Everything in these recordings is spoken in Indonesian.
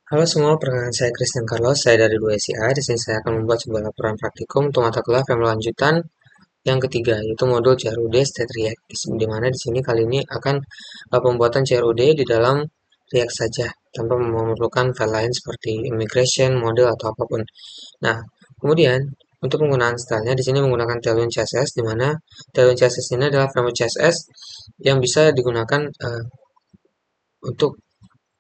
Halo semua, perkenalkan saya Christian Carlos, saya dari 2SIA. Di sini saya akan membuat sebuah laporan praktikum untuk mata kuliah FM lanjutan yang ketiga, yaitu modul CRUD State React. Di mana di sini kali ini akan pembuatan CRUD di dalam React saja, tanpa memerlukan file lain seperti immigration, model atau apapun. Nah, kemudian untuk penggunaan stylenya di sini menggunakan Tailwind CSS, di mana Tailwind CSS ini adalah framework CSS yang bisa digunakan untuk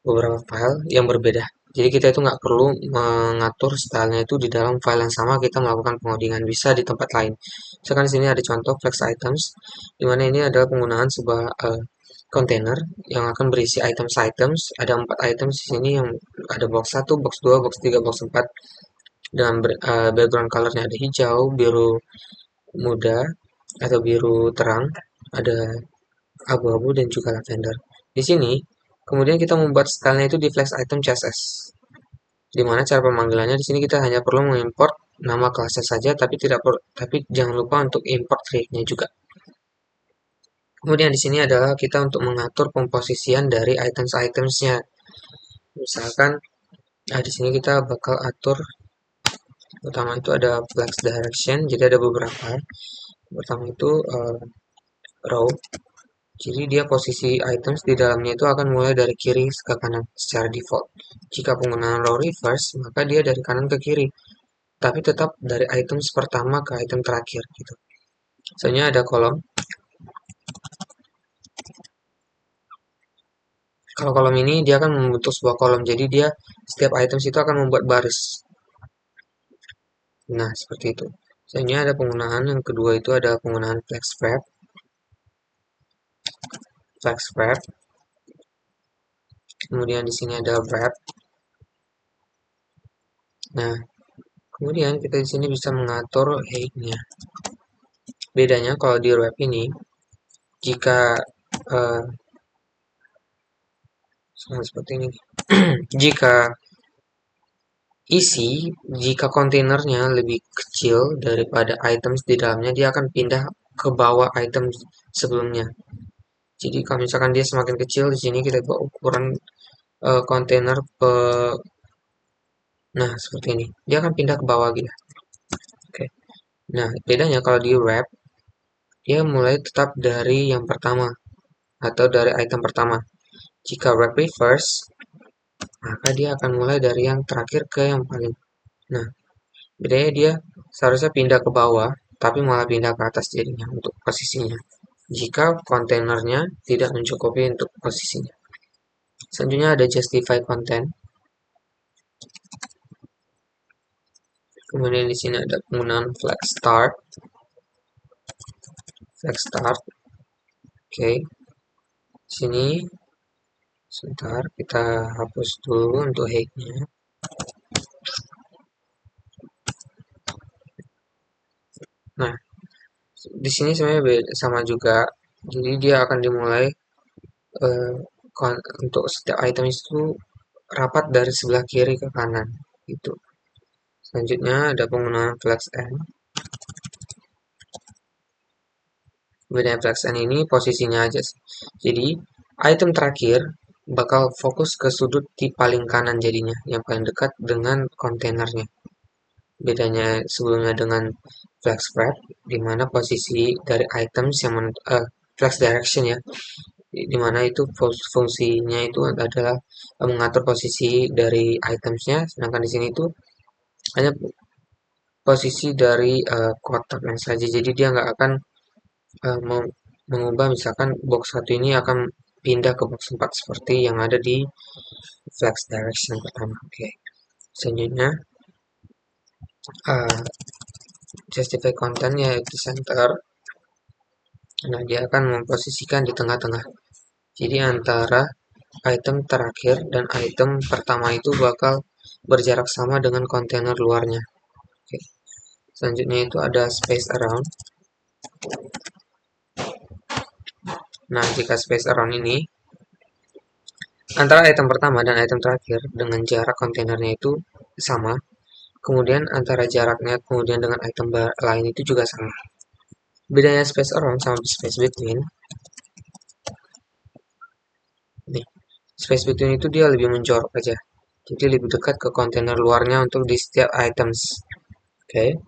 beberapa file yang berbeda. Jadi kita itu nggak perlu mengatur stylenya itu di dalam file yang sama, kita melakukan pengodingan bisa di tempat lain. Misalkan di sini ada contoh flex items, di mana ini adalah penggunaan sebuah container yang akan berisi items. Ada 4 items di sini yang ada box 1, box 2, box 3, box 4 dengan background colornya ada hijau, biru muda atau biru terang, ada abu-abu dan juga lavender. Di sini kemudian kita membuat stylenya itu di flex item CSS. Di mana cara pemanggilannya di sini kita hanya perlu mengimport nama kelasnya saja, tapi jangan lupa untuk import tree-nya juga. Kemudian di sini adalah kita untuk mengatur komposisian dari items-itemsnya. Misalkan di sini kita bakal atur pertama itu ada flex direction, jadi ada beberapa. Pertama itu row. Jadi dia posisi items di dalamnya itu akan mulai dari kiri ke kanan secara default. Jika penggunaan row reverse, maka dia dari kanan ke kiri, tapi tetap dari items pertama ke item terakhir gitu. Misalnya ada kolom. Kalau kolom ini dia akan membentuk sebuah kolom, jadi dia setiap items itu akan membuat baris. Nah, seperti itu. Misalnya ada penggunaan yang kedua itu ada penggunaan flex wrap. Kemudian di sini ada wrap. Nah, kemudian kita di sini bisa mengatur height-nya. Bedanya kalau di wrap ini, jika uh, seperti ini, jika jika kontainernya lebih kecil daripada items di dalamnya, dia akan pindah ke bawah item sebelumnya. Jadi kalau misalkan dia semakin kecil, di sini kita buat ukuran kontainer nah seperti ini. Dia akan pindah ke bawah gitu. Oke. Nah, bedanya kalau di wrap, dia mulai tetap dari yang pertama atau dari item pertama. Jika wrap reverse, maka dia akan mulai dari yang terakhir ke yang paling. Nah, bedanya dia seharusnya pindah ke bawah, tapi malah pindah ke atas jadinya untuk posisinya. Jika kontainernya tidak mencukupi untuk posisinya. Selanjutnya ada justify content. Kemudian di sini ada penggunaan flag start. Oke. Sini sebentar kita hapus dulu untuk height-nya. Nah, di sini sebenarnya sama juga. Jadi dia akan dimulai eh, untuk setiap item itu rapat dari sebelah kiri ke kanan gitu. Selanjutnya ada penggunaan flex n. Bedanya flex n ini posisinya aja. Jadi item terakhir bakal fokus ke sudut di paling kanan jadinya, yang paling dekat dengan kontainernya. Bedanya sebelumnya dengan flex wrap, di mana posisi dari items yang flex direction ya, di mana itu fungsinya itu adalah mengatur posisi dari itemsnya, sedangkan di sini itu hanya posisi dari kotaknya saja. Jadi dia nggak akan mengubah, misalkan box 1 ini akan pindah ke box 4 seperti yang ada di flex direction pertama. Oke. Selanjutnya justify content yaitu center. Nah, dia akan memposisikan di tengah-tengah. Jadi antara item terakhir dan item pertama itu bakal berjarak sama dengan kontainer luarnya. Oke. Selanjutnya itu ada space around. Nah, jika space around ini antara item pertama dan item terakhir dengan jarak kontainernya itu sama, kemudian antara jaraknya kemudian dengan item lain itu juga sama. Bedanya space around sama space between, nih, space between itu dia lebih menjorok aja. Jadi lebih dekat ke kontainer luarnya untuk di setiap items. Oke.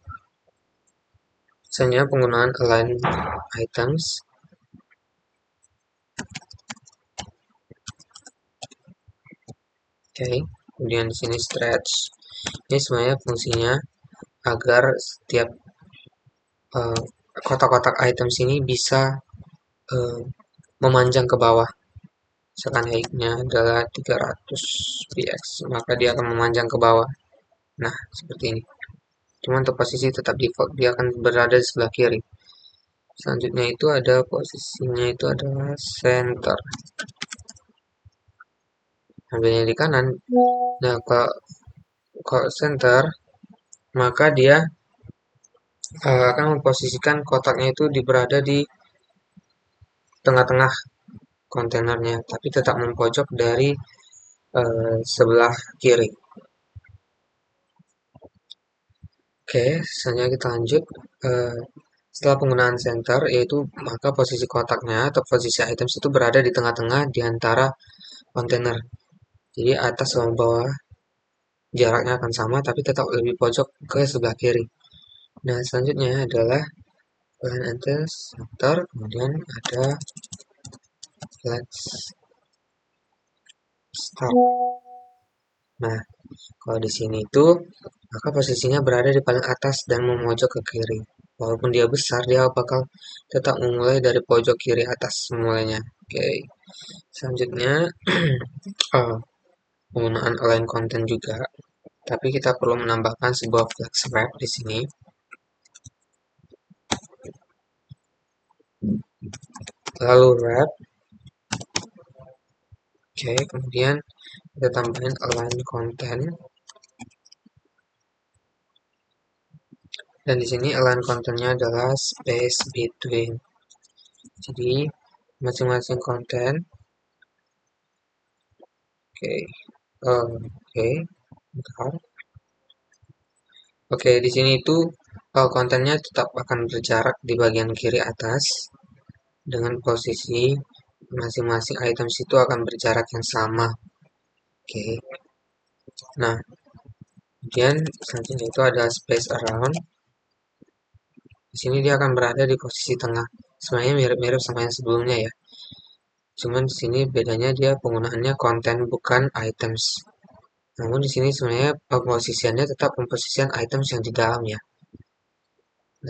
Misalnya penggunaan align items. Oke. Kemudian di sini stretch. Ini sebenarnya fungsinya agar setiap eh, kotak-kotak items ini bisa eh, memanjang ke bawah. Misalkan height-nya adalah 300 px, maka dia akan memanjang ke bawah. Nah, seperti ini. Cuma untuk posisi tetap default, dia akan berada di sebelah kiri. Selanjutnya itu ada posisinya itu adalah center. Ambilnya di kanan. Nah, kalau center, maka dia akan memposisikan kotaknya itu berada di tengah-tengah kontainernya, tapi tetap mempojok dari sebelah kiri. Oke, selanjutnya kita lanjut. Eh, Setelah penggunaan center, yaitu maka posisi kotaknya atau posisi items itu berada di tengah-tengah di antara kontainer. Jadi atas sama bawah jaraknya akan sama, tapi tetap lebih pojok ke sebelah kiri. Nah, selanjutnya adalah line items center, kemudian ada flex start. Nah, kalau di sini itu maka posisinya berada di paling atas dan memojok ke kiri. Walaupun dia besar, dia bakal tetap memulai dari pojok kiri atas mulainya. Oke. Selanjutnya penggunaan align content juga. Tapi kita perlu menambahkan sebuah flex wrap di sini. Lalu wrap. Oke, kemudian kita tambahin align content. Dan di sini align contentnya adalah space between. Jadi masing-masing konten. Oke, oke, bentar. Oke, di sini itu kontennya tetap akan berjarak di bagian kiri atas dengan posisi masing-masing items itu akan berjarak yang sama. Oke. Nah, kemudian selanjutnya itu ada space around. Di sini dia akan berada di posisi tengah. Sebenarnya mirip-mirip sama yang sebelumnya ya. Cuman di sini bedanya dia penggunaannya konten bukan items. Namun di sini sebenarnya pemposisiannya tetap pemposisian items yang di dalam ya,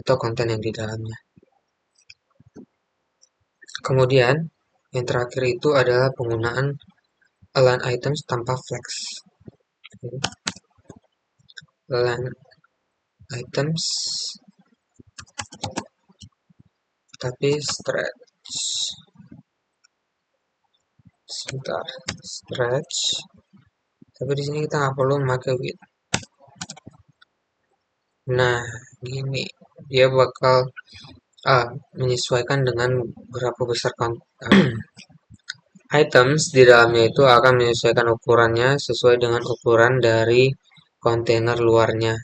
atau konten yang di dalamnya. Kemudian yang terakhir itu adalah penggunaan align items tanpa flex. Align items tapi stretch. Sebentar, stretch. Tapi di sini kita nggak perlu memakai width. Nah, gini dia bakal menyesuaikan dengan berapa besar items di dalamnya itu akan menyesuaikan ukurannya sesuai dengan ukuran dari kontainer luarnya,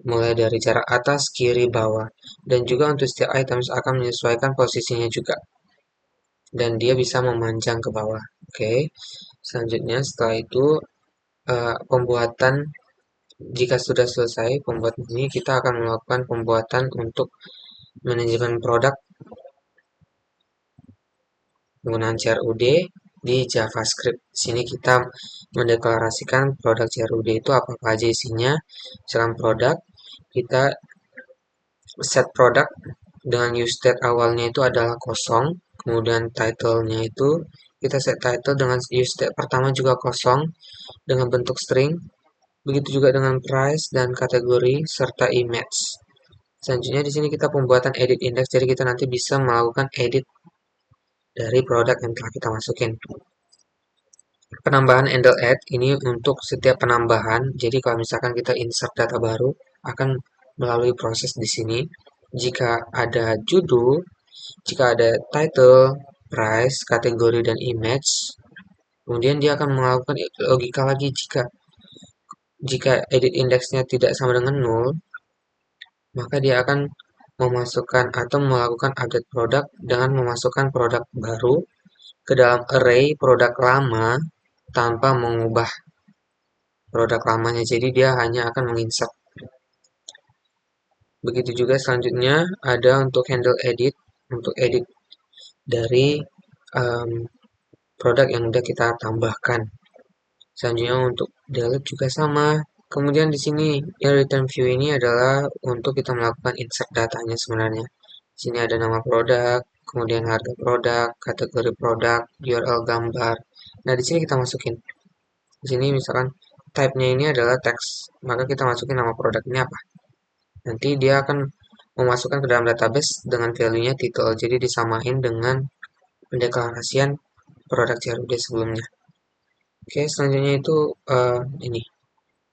mulai dari jarak atas, kiri, bawah. Dan juga untuk setiap items akan menyesuaikan posisinya juga. Dan dia bisa memanjang ke bawah. Oke. Selanjutnya setelah itu pembuatan, jika sudah selesai pembuatan ini, kita akan melakukan pembuatan untuk manajemen produk penggunaan CRUD di JavaScript. Di sini kita mendeklarasikan produk CRUD itu apa aja isinya. Misalkan produk, kita set produk dengan useState awalnya itu adalah kosong. Kemudian title-nya itu kita set title dengan useState pertama juga kosong dengan bentuk string. Begitu juga dengan price dan kategori serta image. Selanjutnya di sini kita pembuatan edit index, jadi kita nanti bisa melakukan edit dari produk yang telah kita masukin. Penambahan handle add ini untuk setiap penambahan. Jadi kalau misalkan kita insert data baru akan melalui proses di sini. Jika ada judul, jika ada title, price, kategori dan image, kemudian dia akan melakukan logika lagi jika edit indeksnya tidak sama dengan 0, maka dia akan memasukkan atau melakukan update produk dengan memasukkan produk baru ke dalam array produk lama tanpa mengubah produk lamanya. Jadi dia hanya akan menginsert. Begitu juga selanjutnya ada untuk handle edit, untuk edit dari um, produk yang udah kita tambahkan. Selanjutnya untuk delete juga sama. Kemudian di sini yang return view ini adalah untuk kita melakukan insert datanya sebenarnya. Di sini ada nama produk, kemudian harga produk, kategori produk, URL gambar. Nah, di sini kita masukin. Di sini misalkan type-nya ini adalah teks, maka kita masukin nama produk ini apa. Nanti dia akan memasukkan ke dalam database dengan value-nya title. Jadi disamain dengan pendeklarasian produk CRUD sebelumnya. Oke, selanjutnya itu ini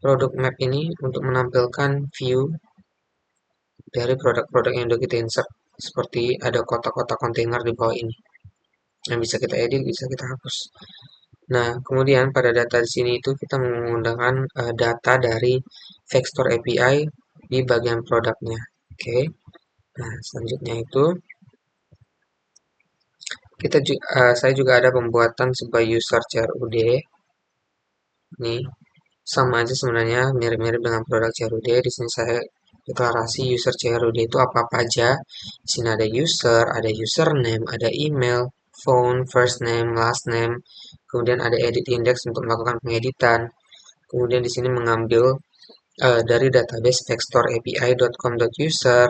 produk map ini untuk menampilkan view dari produk-produk yang udah kita insert. Seperti ada kotak-kotak kontainer di bawah ini. Yang bisa kita edit, bisa kita hapus. Nah, kemudian pada data di sini itu kita menggunakan data dari Vector API di bagian produknya. Oke. Nah, selanjutnya itu saya juga ada pembuatan sebuah user CRUD. Ini sama aja sebenarnya, mirip-mirip dengan produk CRUD. Di sini saya deklarasi user CRUD itu apa-apa aja. Di sini ada user, ada username, ada email, phone, first name, last name, kemudian ada edit index untuk melakukan pengeditan. Kemudian di sini mengambil dari database vectorapi.com.user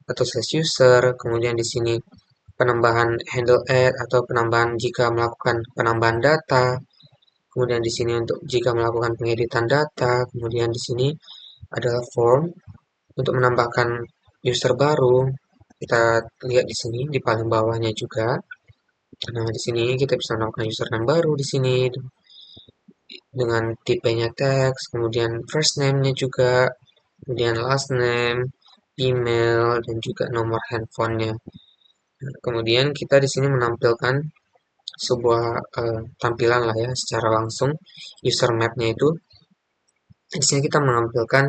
atau /user. Kemudian di sini penambahan handle add atau penambahan jika melakukan penambahan data. Kemudian di sini untuk jika melakukan pengeditan data. Kemudian di sini adalah form untuk menambahkan user baru. Kita lihat di sini di paling bawahnya juga. Nah, di sini kita bisa menambahkan username baru di sini dengan tipenya teks, kemudian first name-nya juga, kemudian last name, email, dan juga nomor handphonenya. Nah, kemudian kita di sini menampilkan sebuah tampilan lah ya secara langsung user map-nya itu. Di sini kita menampilkan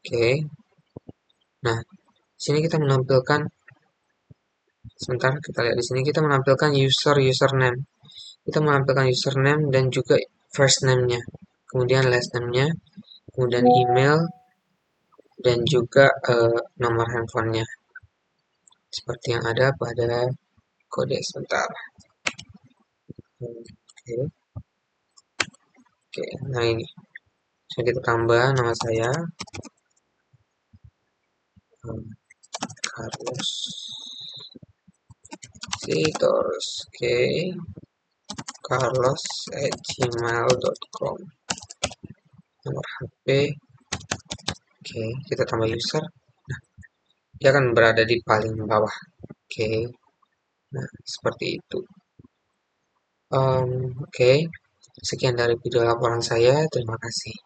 oke. Nah, di sini kita menampilkan sebentar kita lihat di sini kita menampilkan username. Kita menampilkan username dan juga first name-nya. Kemudian last name-nya, kemudian email dan juga nomor handphonenya. Seperti yang ada pada kode sebentar. Oke. Oke, nah ini. Saya kita tambah nama saya Carlos Sitorus. Oke. carlos@gmail.com. Nomor HP. Oke, kita tambah user. Nah, dia akan berada di paling bawah. Oke. Nah, seperti itu. Oke. Sekian dari video laporan saya. Terima kasih.